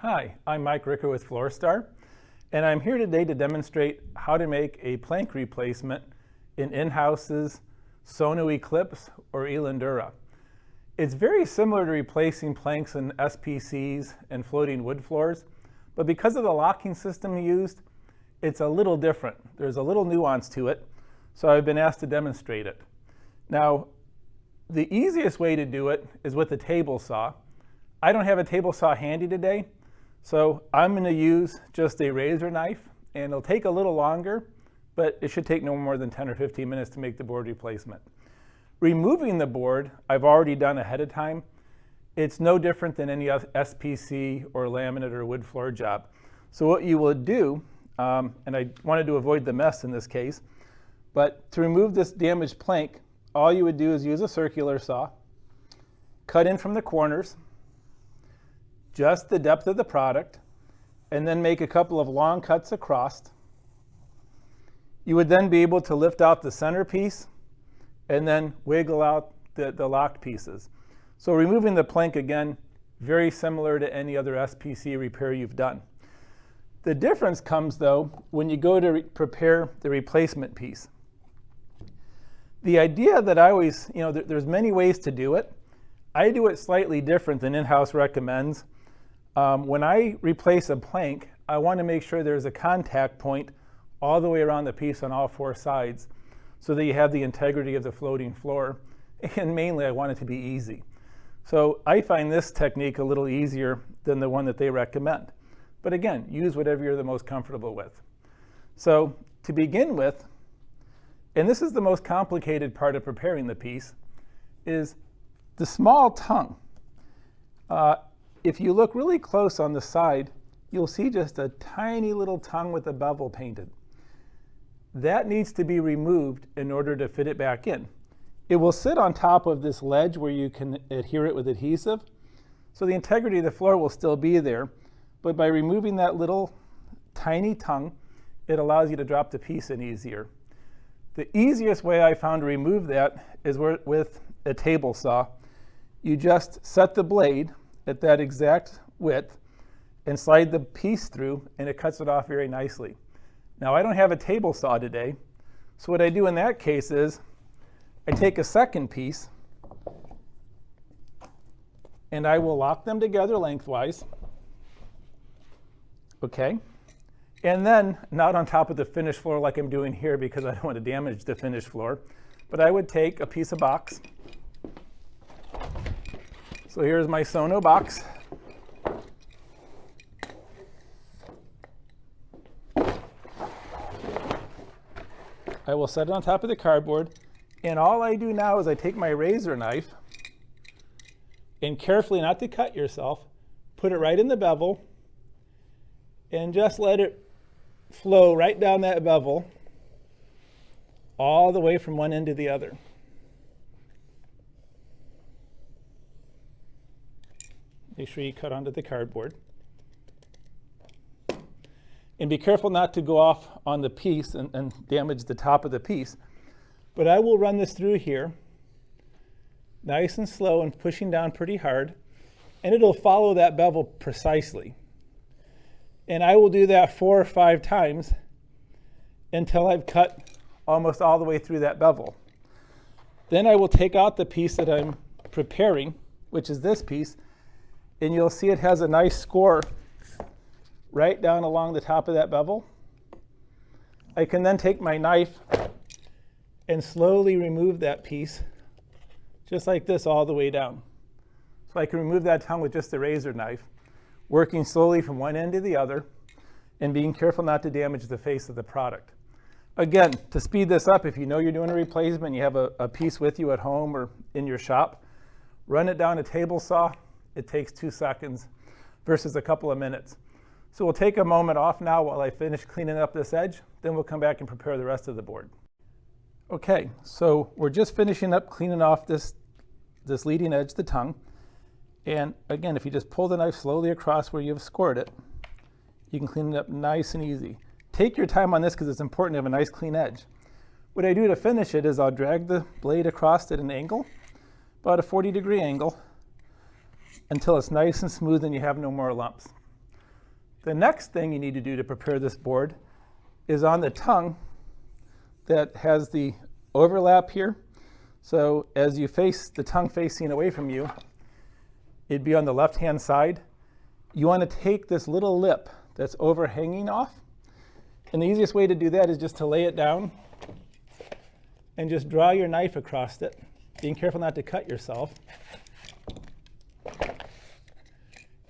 Hi, I'm Mike Ricker with FlorStar, and I'm here today to demonstrate how to make a plank replacement in Inhaus's Sono Eclipse or Elandura. It's very similar to replacing planks in SPCs and floating wood floors, but because of the locking system used, it's a little different. There's a little nuance to it, so I've been asked to demonstrate it. Now, the easiest way to do it is with a table saw. I don't have a table saw handy today, so I'm going to use just a razor knife, and it'll take a little longer, but it should take no more than 10 or 15 minutes to make the board replacement. Removing the board, I've already done ahead of time. It's no different than any SPC or laminate or wood floor job. So what you will do, and I wanted to avoid the mess in this case, but to remove this damaged plank, all you would do is use a circular saw, cut in from the corners, just the depth of the product, and then make a couple of long cuts across. You would then be able to lift out the centerpiece and then wiggle out the locked pieces. So removing the plank, again, very similar to any other SPC repair you've done. The difference comes, though, when you go to prepare the replacement piece. The idea that I always, there's many ways to do it. I do it slightly different than Inhaus recommends. When I replace a plank, I want to make sure there's a contact point all the way around the piece on all four sides so that you have the integrity of the floating floor. And mainly, I want it to be easy. So I find this technique a little easier than the one that they recommend. But again, use whatever you're the most comfortable with. So to begin with, and this is the most complicated part of preparing the piece, is the small tongue. If you look really close on the side, you'll see just a tiny little tongue with a bevel painted. That needs to be removed in order to fit it back in. It will sit on top of this ledge where you can adhere it with adhesive, so the integrity of the floor will still be there, but by removing that little tiny tongue, it allows you to drop the piece in easier. The easiest way I found to remove that is with a table saw. You just set the blade at that exact width and slide the piece through, and it cuts it off very nicely. Now, I don't have a table saw today, so what I do in that case is I take a second piece and I will lock them together lengthwise, okay? And then, not on top of the finished floor like I'm doing here because I don't want to damage the finished floor, but I would take a piece of box. So here's my Sono box. I will set it on top of the cardboard, and all I do now is I take my razor knife and carefully, not to cut yourself, put it right in the bevel and just let it flow right down that bevel all the way from one end to the other. Make sure you cut onto the cardboard. And be careful not to go off on the piece and damage the top of the piece. But I will run this through here, nice and slow and pushing down pretty hard, and it'll follow that bevel precisely. And I will do that 4 or 5 times until I've cut almost all the way through that bevel. Then I will take out the piece that I'm preparing, which is this piece, and you'll see it has a nice score right down along the top of that bevel. I can then take my knife and slowly remove that piece, just like this, all the way down. So I can remove that tongue with just a razor knife, working slowly from one end to the other, and being careful not to damage the face of the product. Again, to speed this up, if you know you're doing a replacement, you have a piece with you at home or in your shop, run it down a table saw. It takes 2 seconds versus a couple of minutes. So we'll take a moment off now while I finish cleaning up this edge, then we'll come back and prepare the rest of the board. Okay, so we're just finishing up cleaning off this leading edge, the tongue. And again, if you just pull the knife slowly across where you've scored it, you can clean it up nice and easy. Take your time on this because it's important to have a nice clean edge. What I do to finish it is I'll drag the blade across at an angle, about a 40-degree angle, until it's nice and smooth and you have no more lumps. The next thing you need to do to prepare this board is on the tongue that has the overlap here. So as you face the tongue facing away from you, it'd be on the left-hand side. You want to take this little lip that's overhanging off. And the easiest way to do that is just to lay it down and just draw your knife across it, being careful not to cut yourself.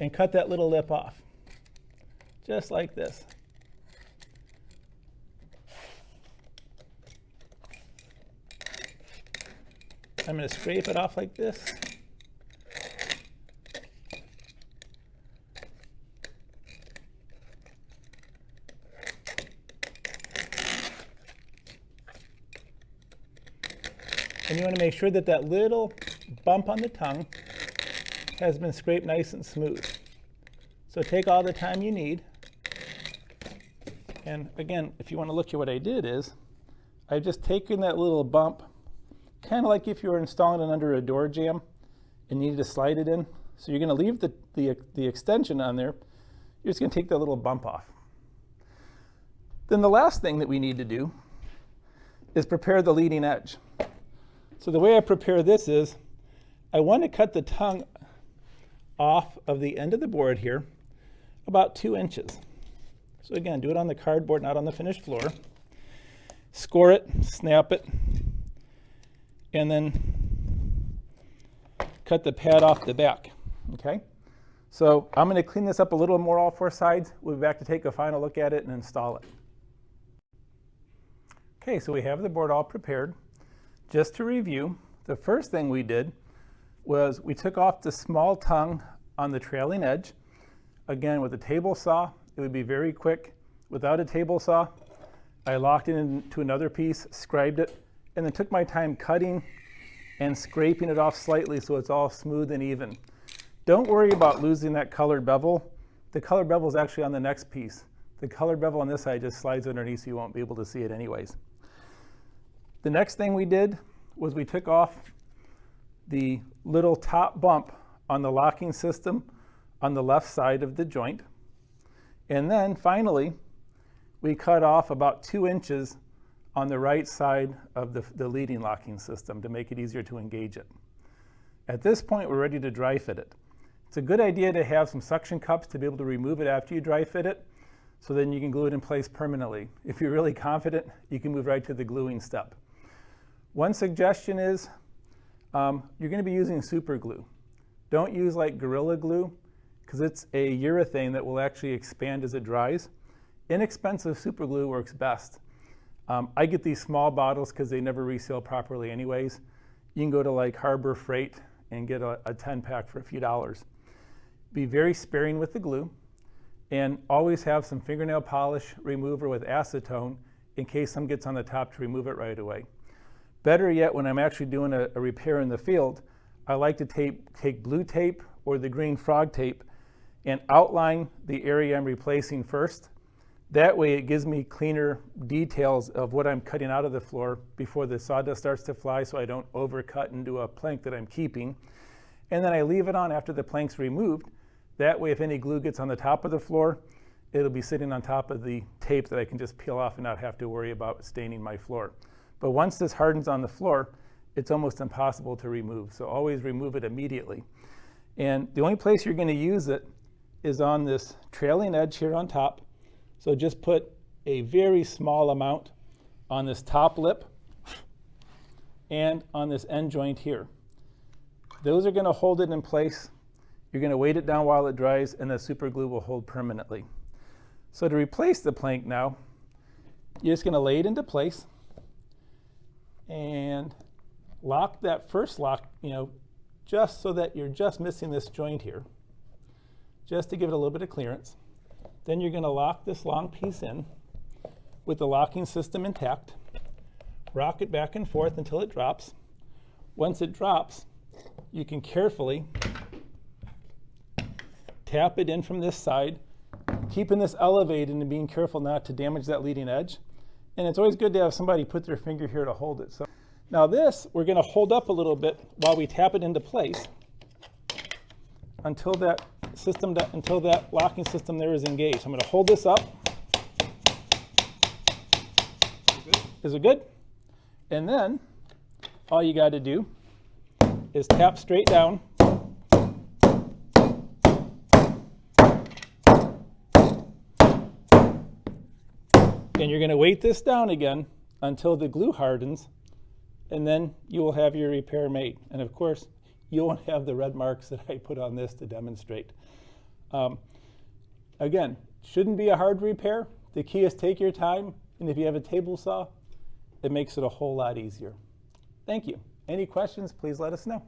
And cut that little lip off, just like this. I'm going to scrape it off like this. And you want to make sure that that little bump on the tongue has been scraped nice and smooth. So take all the time you need. And again, if you want to look at what I did is, I've just taken that little bump, kind of like if you were installing it under a door jamb and needed to slide it in. So you're going to leave the extension on there. You're just going to take that little bump off. Then the last thing that we need to do is prepare the leading edge. So the way I prepare this is, I want to cut the tongue off of the end of the board here about 2 inches. So again, do it on the cardboard, not on the finished floor. Score it, snap it, and then cut the pad off the back. Okay? So I'm going to clean this up a little more all 4 sides. We'll be back to take a final look at it and install it. Okay, so we have the board all prepared. Just to review, the first thing we did was we took off the small tongue on the trailing edge. Again, with a table saw, it would be very quick. Without a table saw, I locked it into another piece, scribed it, and then took my time cutting and scraping it off slightly so it's all smooth and even. Don't worry about losing that colored bevel. The colored bevel is actually on the next piece. The colored bevel on this side just slides underneath so you won't be able to see it anyways. The next thing we did was we took off the little top bump on the locking system on the left side of the joint. And then finally, we cut off about 2 inches on the right side of the leading locking system to make it easier to engage it. At this point, we're ready to dry fit it. It's a good idea to have some suction cups to be able to remove it after you dry fit it, so then you can glue it in place permanently. If you're really confident, you can move right to the gluing step. One suggestion is you're going to be using super glue. Don't use like Gorilla Glue, because it's a urethane that will actually expand as it dries. Inexpensive super glue works best. I get these small bottles because they never reseal properly anyways. You can go to like Harbor Freight and get a 10-pack for a few dollars. Be very sparing with the glue, and always have some fingernail polish remover with acetone in case some gets on the top to remove it right away. Better yet, when I'm actually doing a repair in the field, I like to take blue tape or the green frog tape and outline the area I'm replacing first. That way it gives me cleaner details of what I'm cutting out of the floor before the sawdust starts to fly, so I don't overcut into a plank that I'm keeping. And then I leave it on after the plank's removed. That way if any glue gets on the top of the floor, it'll be sitting on top of the tape that I can just peel off and not have to worry about staining my floor. But once this hardens on the floor, it's almost impossible to remove. So always remove it immediately. And the only place you're going to use it is on this trailing edge here on top. So just put a very small amount on this top lip and on this end joint here. Those are going to hold it in place. You're going to weight it down while it dries, and the super glue will hold permanently. So to replace the plank now, you're just going to lay it into place and lock that first lock, just so that you're just missing this joint here, just to give it a little bit of clearance. Then you're going to lock this long piece in with the locking system intact. Rock it back and forth until it drops. Once it drops, you can carefully tap it in from this side, keeping this elevated and being careful not to damage that leading edge. And it's always good to have somebody put their finger here to hold it. So now this, we're going to hold up a little bit while we tap it into place until that system until that locking system there is engaged. I'm going to hold this up. Is it good? And then all you got to do is tap straight down. And you're going to weight this down again until the glue hardens, and then you will have your repair made. And of course, you won't have the red marks that I put on this to demonstrate. Again, shouldn't be a hard repair. The key is take your time, and if you have a table saw, it makes it a whole lot easier. Thank you. Any questions, please let us know.